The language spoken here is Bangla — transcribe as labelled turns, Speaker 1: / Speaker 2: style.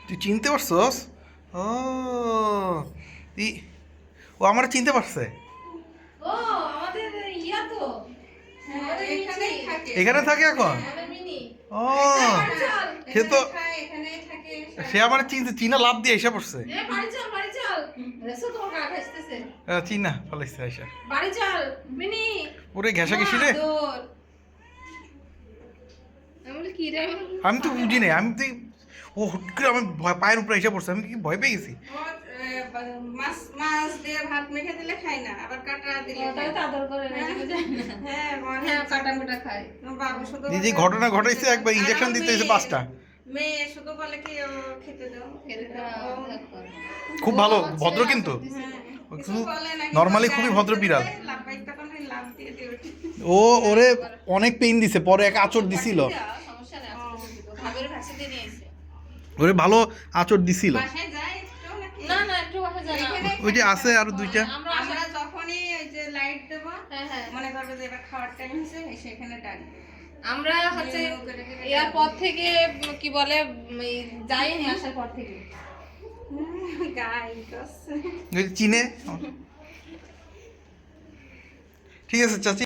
Speaker 1: তুই চিনতে পারছস? ও ই ও আমার চিনতে পারছে।
Speaker 2: ও আমাদের ইয়া তো আমাদের
Speaker 3: এখানেই
Speaker 2: মিনি।
Speaker 3: থাকে।
Speaker 1: এখানে থাকে এখন?
Speaker 2: আমাদের মিনি।
Speaker 1: ও
Speaker 2: বাড়ি চল।
Speaker 1: সে তো
Speaker 3: এখানেই থাকে।
Speaker 1: সে আমার চিনতে চিনা লাভ দিয়ে এসে পড়ছে।
Speaker 2: বাড়ি চল বাড়ি চল। রেসো তোমার কাকা আসতেছে।
Speaker 1: চিনা ফলাইছে আইসা।
Speaker 2: বাড়ি চল মিনি।
Speaker 1: ওরে ঘেঁষা ঘেঁষি রে।
Speaker 2: দৌড়। আমি বলি কি রে?
Speaker 1: আমি তো বুঝি নাই, আমি তো ও হুট করে আমার পায়ের উপরে এসে পড়ছে, আমি কি ভয় পেয়ে গেছি।
Speaker 3: মাছ মাছ দিয়ে ভাত মেখে দিলে খাই না, আবার কাটা দিলে
Speaker 2: ওটাও তো আদর করে না যায় না।
Speaker 3: হ্যাঁ
Speaker 2: হ্যাঁ কাটা কুটা খায়।
Speaker 3: বাবু শুধু
Speaker 1: যে ঘটনা ঘটাইছে একবার ইনজেকশন দিতে হয়েছে 5টা।
Speaker 3: মেয়ে শুধু বলে কি ও খেতে দাও।
Speaker 1: খুব ভালো ভদ্র কিন্তু
Speaker 3: হ্যাঁ,
Speaker 1: শুধু
Speaker 3: বলে না,
Speaker 1: নর্মালি
Speaker 3: কিন্তু
Speaker 1: খুবই
Speaker 3: গায়ে
Speaker 1: ভদ্র
Speaker 3: দিতে
Speaker 1: বিড়াল।
Speaker 3: দেয়, লাফাই তখন ওই লাফ দিয়ে দিয়ে ওঠে।
Speaker 1: ও ওরে অনেক পেইন দিছে, পরে এক আঁচড় দিছিল।
Speaker 2: সমস্যা নেই আজকে দিব। ভাবের ভাষা দিয়ে নিয়ে এসে।
Speaker 1: ওরে ভালো আঁচড় দিছিল।
Speaker 3: বাসায় যায় একটু নাকি?
Speaker 2: না না একটু ভাষা জানা।
Speaker 3: এখানে
Speaker 1: ওই যে আছে আরো 2টা।
Speaker 2: আমরা
Speaker 3: আমরা যখনই ওই যে লাইট দেবো,
Speaker 2: হ্যাঁ হ্যাঁ
Speaker 3: মনে করবে যে এবার খাওয়ার টাইম হয়েছে, সেখানে ডাকবে।
Speaker 2: আমরা হচ্ছে ইয়ার পর থেকে কি বলে যাইনি আসার পর থেকে
Speaker 3: গাই করছে।
Speaker 1: চিনে। ঠিক আছে চাচি।